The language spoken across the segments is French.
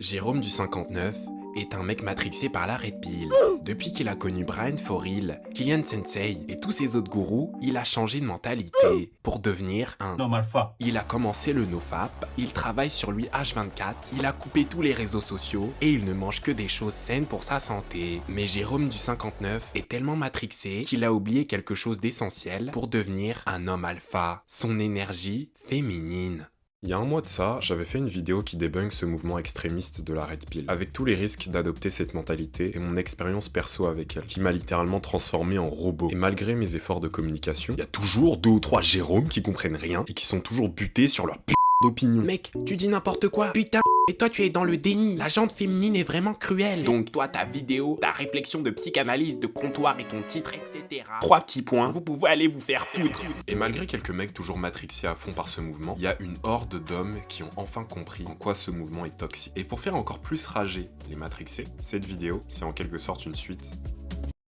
Jérôme du 59 est un mec matrixé par la red pill. Depuis qu'il a connu Brian Foril, Kylian Sensei et tous ses autres gourous, il a changé de mentalité pour devenir un homme alpha. Il a commencé le nofap, il travaille sur lui H24, il a coupé tous les réseaux sociaux et il ne mange que des choses saines pour sa santé. Mais Jérôme du 59 est tellement matrixé qu'il a oublié quelque chose d'essentiel pour devenir un homme alpha, son énergie féminine. Il y a un mois de ça, j'avais fait une vidéo qui débunk ce mouvement extrémiste de la Red Pill, avec tous les risques d'adopter cette mentalité et mon expérience perso avec elle, qui m'a littéralement transformé en robot. Et malgré mes efforts de communication, il y a toujours 2 ou 3 Jérôme qui comprennent rien et qui sont toujours butés sur leur d'opinion. Mec, tu dis n'importe quoi, putain. Et toi, tu es dans le déni. La jante féminine est vraiment cruelle. Donc toi, ta vidéo, ta réflexion de psychanalyse, de comptoir et ton titre, etc. 3 petits points, vous pouvez aller vous faire foutre. Et malgré quelques mecs toujours matrixés à fond par ce mouvement, il y a une horde d'hommes qui ont enfin compris en quoi ce mouvement est toxique. Et pour faire encore plus rager les matrixés, cette vidéo, c'est en quelque sorte une suite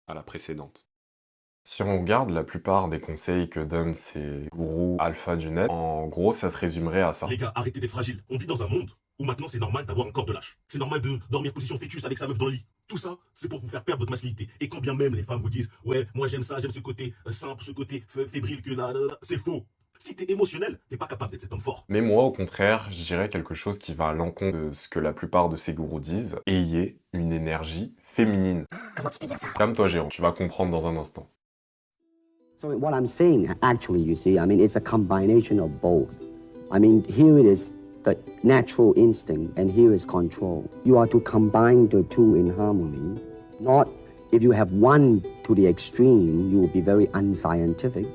à la précédente. Si on regarde la plupart des conseils que donnent ces gourous alpha du net, en gros, ça se résumerait à ça. Les gars, arrêtez d'être fragiles. On vit dans un monde où maintenant c'est normal d'avoir un corps de lâche. C'est normal de dormir position fœtus avec sa meuf dans le lit. Tout ça, c'est pour vous faire perdre votre masculinité. Et quand bien même les femmes vous disent « Ouais, moi j'aime ça, j'aime ce côté simple, ce côté fébrile que là, c'est faux. » Si t'es émotionnel, t'es pas capable d'être cet homme fort. Mais moi, au contraire, je dirais quelque chose qui va à l'encontre de ce que la plupart de ces gourous disent. Ayez une énergie féminine. Comment tu peux dire ça? Calme-toi, Jérôme, tu vas comprendre dans un instant. So what I'm saying, actually, you see, I mean, it's a combination of both. I mean, here it is the natural instinct, and here is control. You are to combine the two in harmony. Not if you have one to the extreme, you will be very unscientific.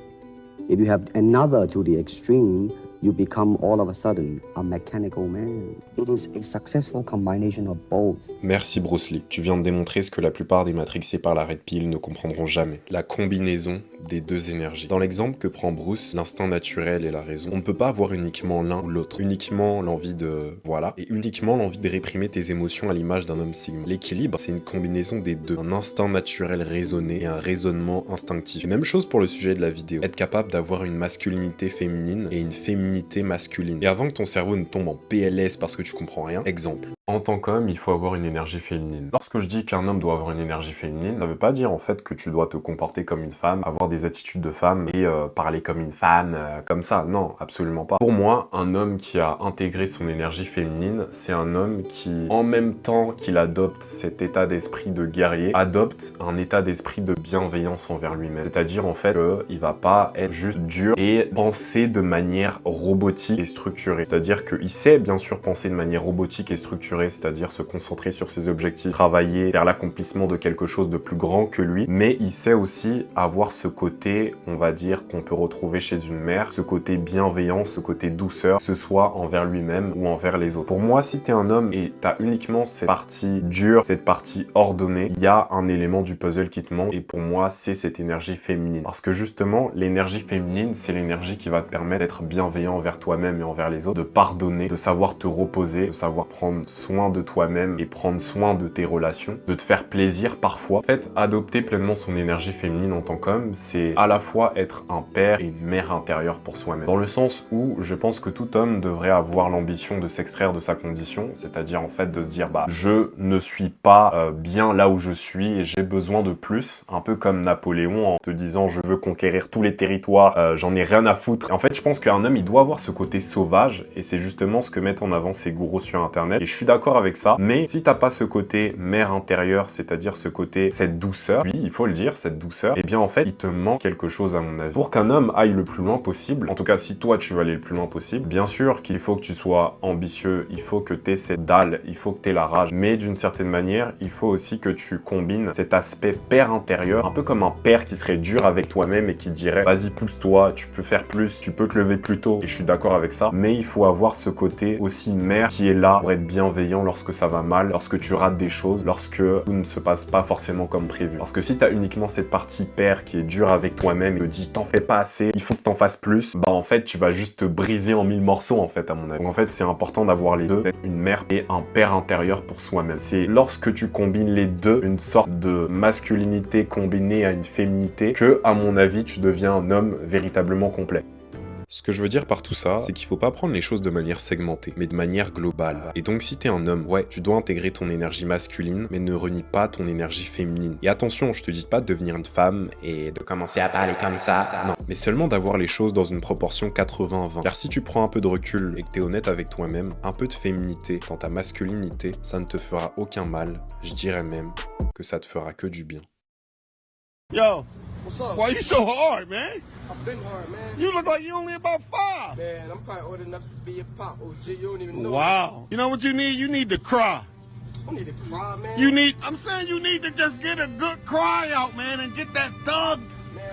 If you have another to the extreme, you become all of a sudden a mechanical man. It is a successful combination of both. Merci Bruce Lee, tu viens de démontrer ce que la plupart des matrixés par la Red Pill ne comprendront jamais. La combinaison des deux énergies. Dans l'exemple que prend Bruce, l'instinct naturel et la raison, on ne peut pas avoir uniquement l'un ou l'autre. Uniquement l'envie de... voilà. Et uniquement l'envie de réprimer tes émotions à l'image d'un homme sigma. L'équilibre, c'est une combinaison des deux. Un instinct naturel raisonné et un raisonnement instinctif. Même chose pour le sujet de la vidéo. Être capable d'avoir une masculinité féminine et une féminité masculine. Et avant que ton cerveau ne tombe en PLS parce que tu comprends rien, exemple. En tant qu'homme, il faut avoir une énergie féminine. Lorsque je dis qu'un homme doit avoir une énergie féminine, ça veut pas dire en fait que tu dois te comporter comme une femme, avoir des attitudes de femme et parler comme une femme, comme ça. Non, absolument pas. Pour moi, un homme qui a intégré son énergie féminine, c'est un homme qui, en même temps qu'il adopte cet état d'esprit de guerrier, adopte un état d'esprit de bienveillance envers lui-même. C'est-à-dire en fait qu'il va pas être juste dur et penser de manière robotique et structurée. C'est-à-dire qu'il sait bien sûr penser de manière robotique et structurée, c'est-à-dire se concentrer sur ses objectifs, travailler vers l'accomplissement de quelque chose de plus grand que lui, mais il sait aussi avoir ce côté, on va dire, qu'on peut retrouver chez une mère, ce côté bienveillant, ce côté douceur, que ce soit envers lui-même ou envers les autres. Pour moi, si t'es un homme et t'as uniquement cette partie dure, cette partie ordonnée, il y a un élément du puzzle qui te manque, et pour moi, c'est cette énergie féminine. Parce que justement, l'énergie féminine, c'est l'énergie qui va te permettre d'être bienveillant envers toi-même et envers les autres, de pardonner, de savoir te reposer, de savoir prendre soin de toi-même et prendre soin de tes relations, de te faire plaisir parfois. En fait, adopter pleinement son énergie féminine en tant qu'homme, c'est à la fois être un père et une mère intérieure pour soi-même. Dans le sens où je pense que tout homme devrait avoir l'ambition de s'extraire de sa condition, c'est-à-dire en fait de se dire bah je ne suis pas bien là où je suis et j'ai besoin de plus, un peu comme Napoléon en te disant je veux conquérir tous les territoires, j'en ai rien à foutre. Et en fait, je pense qu'un homme il doit avoir ce côté sauvage et c'est justement ce que mettent en avant ces gourous sur internet et je suis d'accord avec ça, mais si t'as pas ce côté mère intérieure, c'est-à-dire ce côté, cette douceur, oui, il faut le dire, cette douceur, eh bien en fait, il te manque quelque chose à mon avis. Pour qu'un homme aille le plus loin possible, en tout cas si toi tu veux aller le plus loin possible, bien sûr qu'il faut que tu sois ambitieux, il faut que t'aies cette dalle, il faut que t'aies la rage, mais d'une certaine manière, il faut aussi que tu combines cet aspect père intérieur, un peu comme un père qui serait dur avec toi-même et qui te dirait vas-y pousse-toi, tu peux faire plus, tu peux te lever plus tôt, et je suis d'accord avec ça, mais il faut avoir ce côté aussi mère qui est là pour être bienveillant lorsque ça va mal, lorsque tu rates des choses, lorsque tout ne se passe pas forcément comme prévu. Parce que si t'as uniquement cette partie père qui est dure avec toi-même et te dit t'en fais pas assez, il faut que t'en fasses plus, bah en fait tu vas juste te briser en 1000 morceaux en fait à mon avis. Donc en fait c'est important d'avoir les deux, d'être une mère et un père intérieur pour soi-même. C'est lorsque tu combines les deux, une sorte de masculinité combinée à une féminité, que à mon avis tu deviens un homme véritablement complet. Ce que je veux dire par tout ça, c'est qu'il faut pas prendre les choses de manière segmentée, mais de manière globale. Et donc si t'es un homme, ouais, tu dois intégrer ton énergie masculine, mais ne renie pas ton énergie féminine. Et attention, je te dis pas de devenir une femme et de commencer à parler comme ça, non. Mais seulement d'avoir les choses dans une proportion 80-20. Car si tu prends un peu de recul et que t'es honnête avec toi-même, un peu de féminité dans ta masculinité, ça ne te fera aucun mal. Je dirais même que ça te fera que du bien. Yo, What's up? why you so hard, man? I've been hard, man. You look like you only about 5. Man, I'm probably old enough to be your pop, OG. You don't even know. Wow. You know what you need? You need to cry. I don't need to cry, man. I'm saying you need to just get a good cry out, man, and get that thug,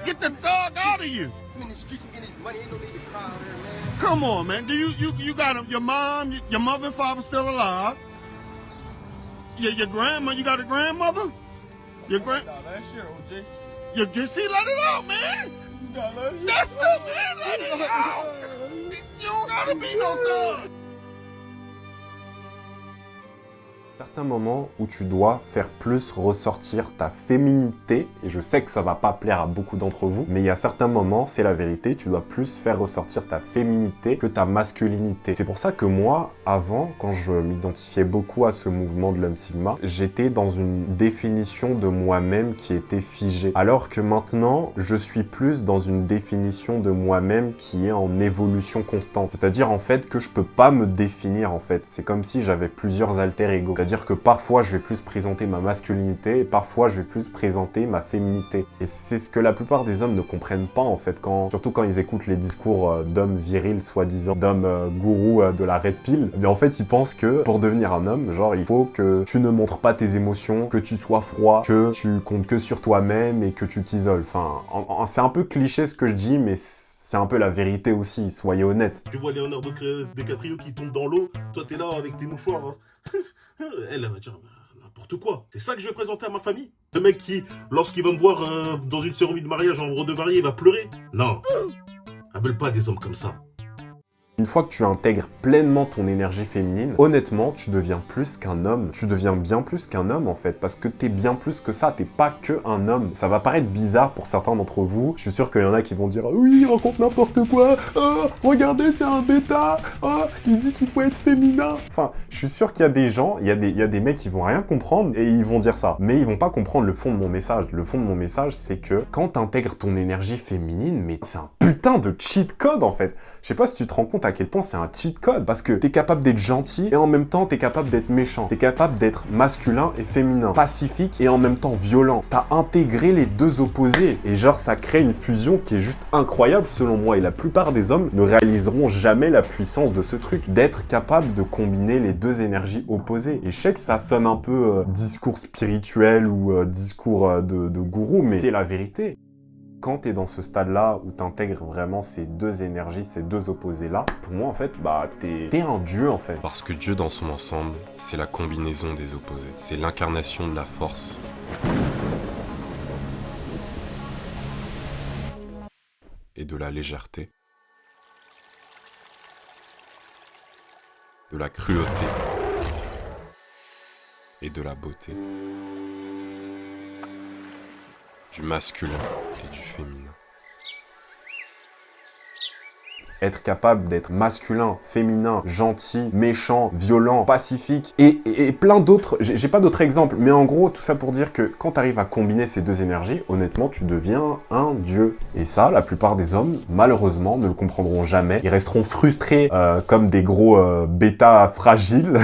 get the thug out of you. I'm in the streets and getting this money. Ain't no need to cry out there, man. Come on, man. You got your mom, your mother and father still alive? Your grandma, you got a grandmother? Your grand. Nah, that's sure, OG. You see, let it out, man. That's it, man. Let it out. You don't gotta be no thug. Certains moments où tu dois faire plus ressortir ta féminité, et je sais que ça va pas plaire à beaucoup d'entre vous, mais il y a certains moments, c'est la vérité, tu dois plus faire ressortir ta féminité que ta masculinité. C'est pour ça que moi, avant, quand je m'identifiais beaucoup à ce mouvement de l'homme Sigma, j'étais dans une définition de moi-même qui était figée. Alors que maintenant, je suis plus dans une définition de moi-même qui est en évolution constante. C'est-à-dire en fait que je peux pas me définir en fait. C'est comme si j'avais plusieurs alter ego. C'est-à-dire que parfois je vais plus présenter ma masculinité et parfois je vais plus présenter ma féminité. Et c'est ce que la plupart des hommes ne comprennent pas en fait, surtout quand ils écoutent les discours d'hommes virils, soi-disant, d'hommes gourous de la red pill. Mais en fait ils pensent que pour devenir un homme, genre il faut que tu ne montres pas tes émotions, que tu sois froid, que tu comptes que sur toi-même et que tu t'isoles. Enfin, c'est un peu cliché ce que je dis, mais c'est un peu la vérité aussi, soyez honnêtes. Tu vois Leonardo DiCaprio qui tombe dans l'eau, toi t'es là avec tes mouchoirs. Hein. Elle va dire n'importe quoi. C'est ça que je vais présenter à ma famille. Le mec qui, lorsqu'il va me voir dans une cérémonie de mariage en robe de mariée, il va pleurer. Non. Appelle pas des hommes comme ça. Une fois que tu intègres pleinement ton énergie féminine, honnêtement, tu deviens plus qu'un homme. Tu deviens bien plus qu'un homme en fait, parce que t'es bien plus que ça, t'es pas que un homme. Ça va paraître bizarre pour certains d'entre vous. Je suis sûr qu'il y en a qui vont dire « Oui, il raconte n'importe quoi. Oh, regardez, c'est un bêta. Oh, il dit qu'il faut être féminin. » Enfin, je suis sûr qu'il y a des gens, il y a des mecs qui vont rien comprendre et ils vont dire ça. Mais ils vont pas comprendre le fond de mon message. Le fond de mon message, c'est que quand t'intègres ton énergie féminine, mais c'est un putain de cheat code en fait. Je sais pas si tu te rends compte à quel point c'est un cheat code, parce que t'es capable d'être gentil et en même temps t'es capable d'être méchant. T'es capable d'être masculin et féminin, pacifique et en même temps violent. T'as intégré les deux opposés et genre ça crée une fusion qui est juste incroyable selon moi. Et la plupart des hommes ne réaliseront jamais la puissance de ce truc, d'être capable de combiner les deux énergies opposées. Et je sais que ça sonne un peu discours spirituel ou discours de gourou, mais c'est la vérité. Quand tu es dans ce stade-là où tu intègres vraiment ces deux énergies, ces deux opposés-là, pour moi, en fait, bah, t'es un dieu, en fait. Parce que Dieu, dans son ensemble, c'est la combinaison des opposés. C'est l'incarnation de la force. Et de la légèreté. De la cruauté. Et de la beauté. Du masculin et du féminin. Être capable d'être masculin, féminin, gentil, méchant, violent, pacifique et plein d'autres, j'ai pas d'autres exemples, mais en gros tout ça pour dire que quand tu arrives à combiner ces deux énergies, honnêtement tu deviens un dieu. Et ça, la plupart des hommes, malheureusement, ne le comprendront jamais. Ils resteront frustrés comme des gros bêta fragiles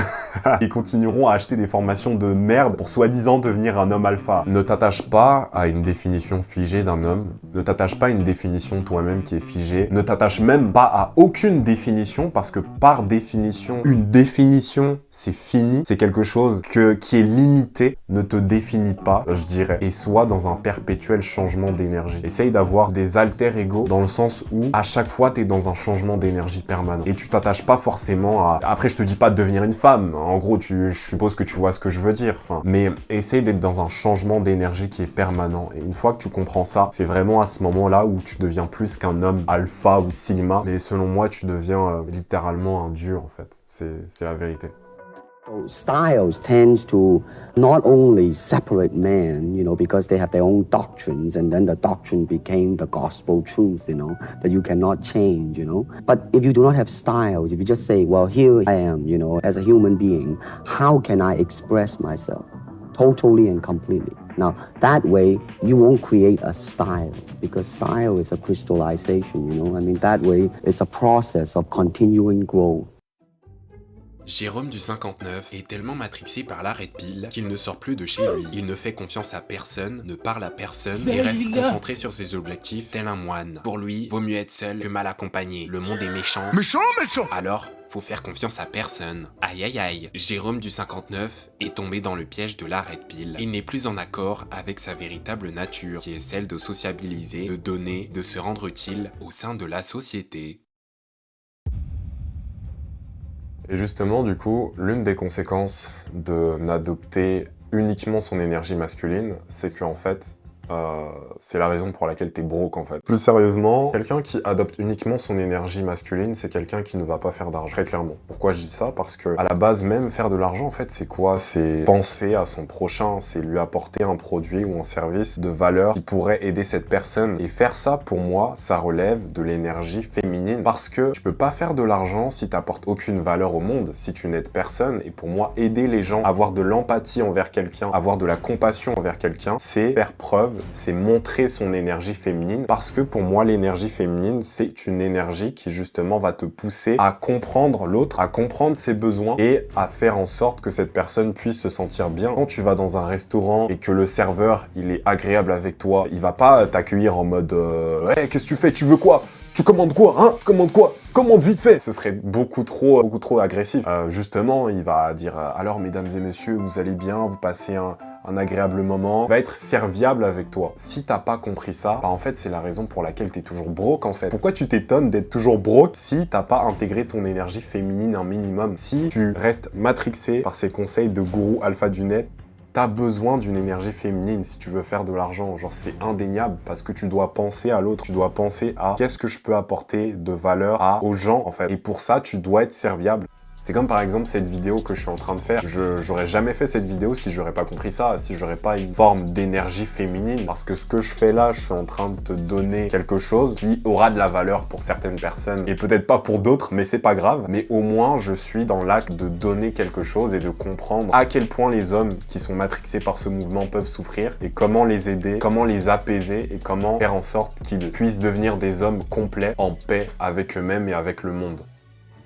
et continueront à acheter des formations de merde pour soi-disant devenir un homme alpha. Ne t'attache pas à une définition figée d'un homme, ne t'attache pas à une définition de toi-même qui est figée, ne t'attache même pas à aucune définition, parce que par définition, une définition, c'est fini, c'est quelque chose qui est limité, ne te définit pas, je dirais, et sois dans un perpétuel changement d'énergie. Essaye d'avoir des alter ego dans le sens où à chaque fois t'es dans un changement d'énergie permanent et tu t'attaches pas forcément à... Après je te dis pas de devenir une femme, en gros je suppose que tu vois ce que je veux dire, mais essaye d'être dans un changement d'énergie qui est permanent, et une fois que tu comprends ça, c'est vraiment à ce moment-là où tu deviens plus qu'un homme alpha ou sigma, mais selon moi tu deviens littéralement un dieu en fait, c'est la vérité. So styles tends to not only separate men, because they have their own doctrines, and then the doctrine became the gospel truth, that you cannot change, But if you do not have styles, if you just say, well, here I am, as a human being, how can I express myself totally and completely? Now, that way, you won't create a style, because style is a crystallization, that way, it's a process of continuing growth. Jérôme du 59 est tellement matrixé par la Red Pill qu'il ne sort plus de chez lui. Il ne fait confiance à personne, ne parle à personne et reste concentré sur ses objectifs tel un moine. Pour lui, vaut mieux être seul que mal accompagné. Le monde est méchant. Méchant. Alors, faut faire confiance à personne. Aïe aïe aïe. Jérôme du 59 est tombé dans le piège de la Red Pill. Il n'est plus en accord avec sa véritable nature, qui est celle de sociabiliser, de donner, de se rendre utile au sein de la société. Et justement, du coup, l'une des conséquences de n'adopter uniquement son énergie masculine, c'est qu'en fait, c'est la raison pour laquelle t'es broke en fait. Plus sérieusement, quelqu'un qui adopte uniquement son énergie masculine, c'est quelqu'un qui ne va pas faire d'argent, très clairement. Pourquoi je dis ça? Parce que à la base même, faire de l'argent en fait, c'est quoi? C'est penser à son prochain, c'est lui apporter un produit ou un service de valeur qui pourrait aider cette personne. Et faire ça, pour moi, ça relève de l'énergie féminine. Parce que tu peux pas faire de l'argent si t'apportes aucune valeur au monde, si tu n'aides personne. Et pour moi, aider les gens, avoir de l'empathie envers quelqu'un, avoir de la compassion envers quelqu'un, c'est faire preuve, c'est montrer son énergie féminine, parce que pour moi l'énergie féminine c'est une énergie qui justement va te pousser à comprendre l'autre, à comprendre ses besoins et à faire en sorte que cette personne puisse se sentir bien. Quand tu vas dans un restaurant et que le serveur il est agréable avec toi, il va pas t'accueillir en mode hey, qu'est-ce que tu fais, tu veux quoi? Tu commandes quoi, hein? Tu commandes quoi? Commande vite fait! Ce serait beaucoup trop agressif. Justement, il va dire alors mesdames et messieurs, vous allez bien, vous passez un agréable moment, il va être serviable avec toi. Si t'as pas compris ça, en fait c'est la raison pour laquelle t'es toujours broke en fait. Pourquoi tu t'étonnes d'être toujours broke si t'as pas intégré ton énergie féminine un minimum? Si tu restes matrixé par ces conseils de gourou alpha du net, t'as besoin d'une énergie féminine si tu veux faire de l'argent. Genre, c'est indéniable parce que tu dois penser à l'autre. Tu dois penser à qu'est-ce que je peux apporter de valeur aux gens, en fait. Et pour ça, tu dois être serviable. C'est comme par exemple cette vidéo que je suis en train de faire. J'aurais jamais fait cette vidéo si j'aurais pas compris ça, si j'aurais pas une forme d'énergie féminine. Parce que ce que je fais là, je suis en train de te donner quelque chose qui aura de la valeur pour certaines personnes et peut-être pas pour d'autres, mais c'est pas grave. Mais au moins, je suis dans l'acte de donner quelque chose et de comprendre à quel point les hommes qui sont matrixés par ce mouvement peuvent souffrir et comment les aider, comment les apaiser et comment faire en sorte qu'ils puissent devenir des hommes complets, en paix avec eux-mêmes et avec le monde.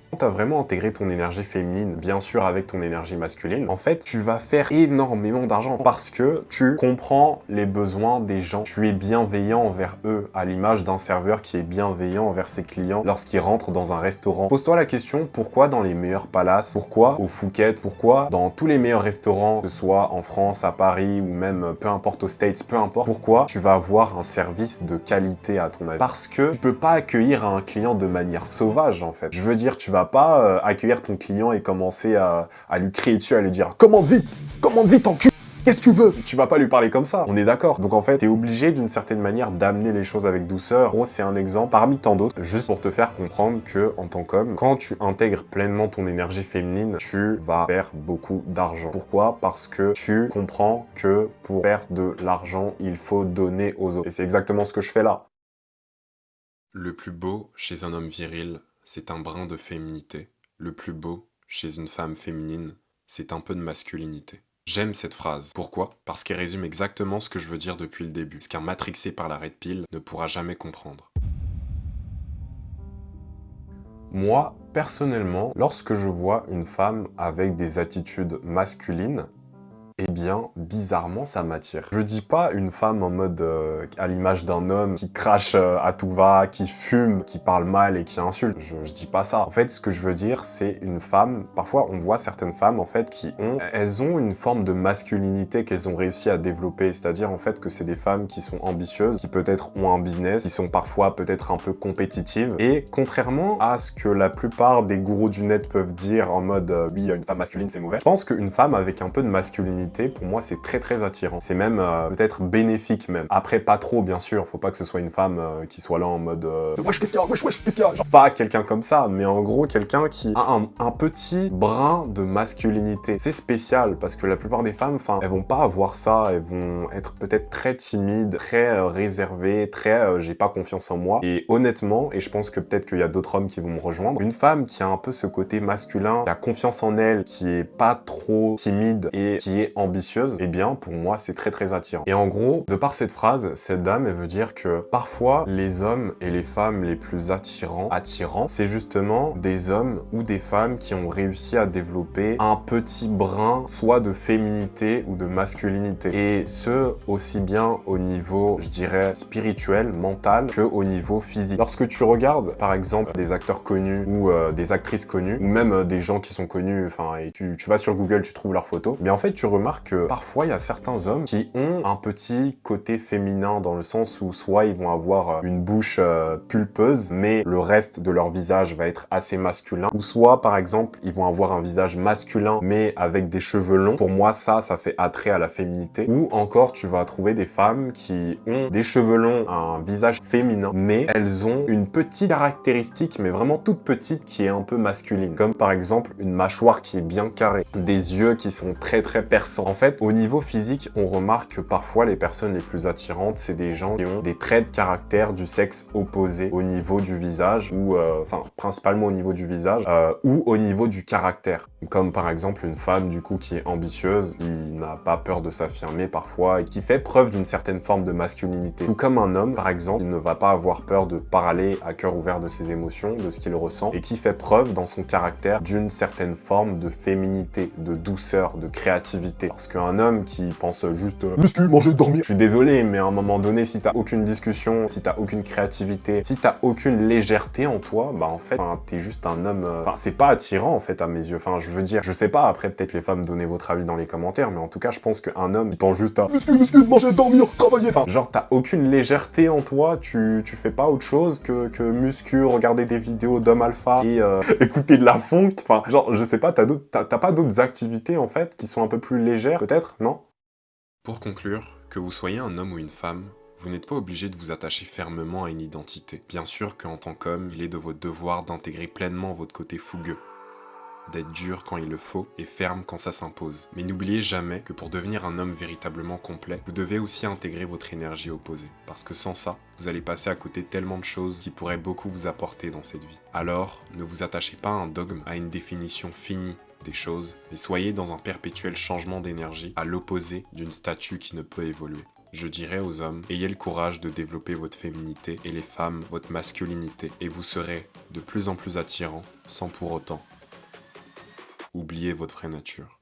Quand tu as vraiment intégré ton énergie féminine, bien sûr avec ton énergie masculine, en fait, tu vas faire énormément d'argent parce que tu comprends les besoins des gens. Tu es bienveillant envers eux, à l'image d'un serveur qui est bienveillant envers ses clients lorsqu'il rentre dans un restaurant. Pose-toi la question, pourquoi dans les meilleurs palaces, pourquoi au Phuket, pourquoi dans tous les meilleurs restaurants, que ce soit en France, à Paris ou même peu importe aux States, peu importe, pourquoi tu vas avoir un service de qualité à ton avis? Parce que tu peux pas accueillir un client de manière sauvage en fait. Je veux dire, tu vas pas accueillir ton client et commencer à lui crier dessus, à lui dire commande vite en cul, qu'est-ce que tu veux? Tu vas pas lui parler comme ça, on est d'accord. Donc en fait, t'es obligé d'une certaine manière d'amener les choses avec douceur. Gros, c'est un exemple parmi tant d'autres, juste pour te faire comprendre que en tant qu'homme, quand tu intègres pleinement ton énergie féminine, tu vas faire beaucoup d'argent. Pourquoi? Parce que tu comprends que pour faire de l'argent, il faut donner aux autres. Et c'est exactement ce que je fais là. Le plus beau chez un homme viril, c'est un brin de féminité. Le plus beau chez une femme féminine, c'est un peu de masculinité. J'aime cette phrase. Pourquoi? Parce qu'elle résume exactement ce que je veux dire depuis le début. Ce qu'un matrixé par la Red Pill ne pourra jamais comprendre. Moi, personnellement, lorsque je vois une femme avec des attitudes masculines, eh bien, bizarrement, ça m'attire. Je dis pas une femme en mode à l'image d'un homme qui crache à tout va, qui fume, qui parle mal et qui insulte. Je dis pas ça. En fait, ce que je veux dire, c'est une femme... Parfois, on voit certaines femmes, en fait, elles ont une forme de masculinité qu'elles ont réussi à développer. C'est-à-dire, en fait, que c'est des femmes qui sont ambitieuses, qui peut-être ont un business, qui sont parfois peut-être un peu compétitives. Et contrairement à ce que la plupart des gourous du net peuvent dire en mode oui, une femme masculine, c'est mauvais. Je pense qu'une femme avec un peu de masculinité, masculinité, pour moi, c'est très très attirant. C'est même peut-être bénéfique même. Après, pas trop, bien sûr. Faut pas que ce soit une femme qui soit là en mode wesh, qu'est-ce qu'il y a, wesh, qu'est-ce qu'il y a. Genre pas quelqu'un comme ça, mais en gros, quelqu'un qui a un petit brin de masculinité. C'est spécial parce que la plupart des femmes, enfin, elles vont pas avoir ça. Elles vont être peut-être très timides, très réservées, très j'ai pas confiance en moi. Et honnêtement, et je pense que peut-être qu'il y a d'autres hommes qui vont me rejoindre, une femme qui a un peu ce côté masculin, qui a confiance en elle, qui est pas trop timide et qui est ambitieuse, eh bien pour moi c'est très très attirant. Et en gros, de par cette phrase, cette dame elle veut dire que parfois les hommes et les femmes les plus attirants, c'est justement des hommes ou des femmes qui ont réussi à développer un petit brin soit de féminité ou de masculinité. Et ce aussi bien au niveau, je dirais, spirituel, mental, que au niveau physique. Lorsque tu regardes par exemple des acteurs connus ou des actrices connues, ou même des gens qui sont connus, enfin, et tu vas sur Google, tu trouves leurs photos, mais en fait, tu remarques que parfois, il y a certains hommes qui ont un petit côté féminin dans le sens où soit ils vont avoir une bouche pulpeuse, mais le reste de leur visage va être assez masculin, ou soit, par exemple, ils vont avoir un visage masculin, mais avec des cheveux longs. Pour moi, ça fait attrait à la féminité. Ou encore, tu vas trouver des femmes qui ont des cheveux longs, un visage féminin, mais elles ont une petite caractéristique, mais vraiment toute petite, qui est un peu masculine. Comme par exemple, une mâchoire qui est bien carrée, des yeux qui sont très très perçants. En fait, au niveau physique, on remarque que parfois les personnes les plus attirantes, c'est des gens qui ont des traits de caractère du sexe opposé au niveau du visage, ou enfin principalement au niveau du visage, ou au niveau du caractère. Comme par exemple une femme du coup qui est ambitieuse, qui n'a pas peur de s'affirmer parfois, et qui fait preuve d'une certaine forme de masculinité. Ou comme un homme par exemple, il ne va pas avoir peur de parler à cœur ouvert de ses émotions, de ce qu'il ressent, et qui fait preuve dans son caractère d'une certaine forme de féminité, de douceur, de créativité. Parce qu'un homme qui pense juste muscu, manger, dormir, je suis désolé, mais à un moment donné, si t'as aucune discussion, si t'as aucune créativité, si t'as aucune légèreté en toi, bah en fait, t'es juste un homme... Enfin, c'est pas attirant en fait à mes yeux. Enfin, je veux dire, je sais pas, après peut-être les femmes, donnez votre avis dans les commentaires, mais en tout cas, je pense qu'un homme qui pense juste à muscu, manger, dormir, travailler, enfin, genre t'as aucune légèreté en toi, tu fais pas autre chose que muscu, regarder des vidéos d'hommes alpha et écouter de la funk, enfin, genre, je sais pas, t'as pas d'autres activités en fait qui sont un peu plus légères, peut-être, non? Pour conclure, que vous soyez un homme ou une femme, vous n'êtes pas obligé de vous attacher fermement à une identité. Bien sûr qu'en tant qu'homme, il est de votre devoir d'intégrer pleinement votre côté fougueux, d'être dur quand il le faut et ferme quand ça s'impose. Mais n'oubliez jamais que pour devenir un homme véritablement complet, vous devez aussi intégrer votre énergie opposée. Parce que sans ça, vous allez passer à côté tellement de choses qui pourraient beaucoup vous apporter dans cette vie. Alors, ne vous attachez pas à un dogme, à une définition finie des choses, mais soyez dans un perpétuel changement d'énergie, à l'opposé d'une statue qui ne peut évoluer. Je dirais aux hommes, ayez le courage de développer votre féminité et les femmes, votre masculinité, et vous serez de plus en plus attirants sans pour autant oublier votre vraie nature.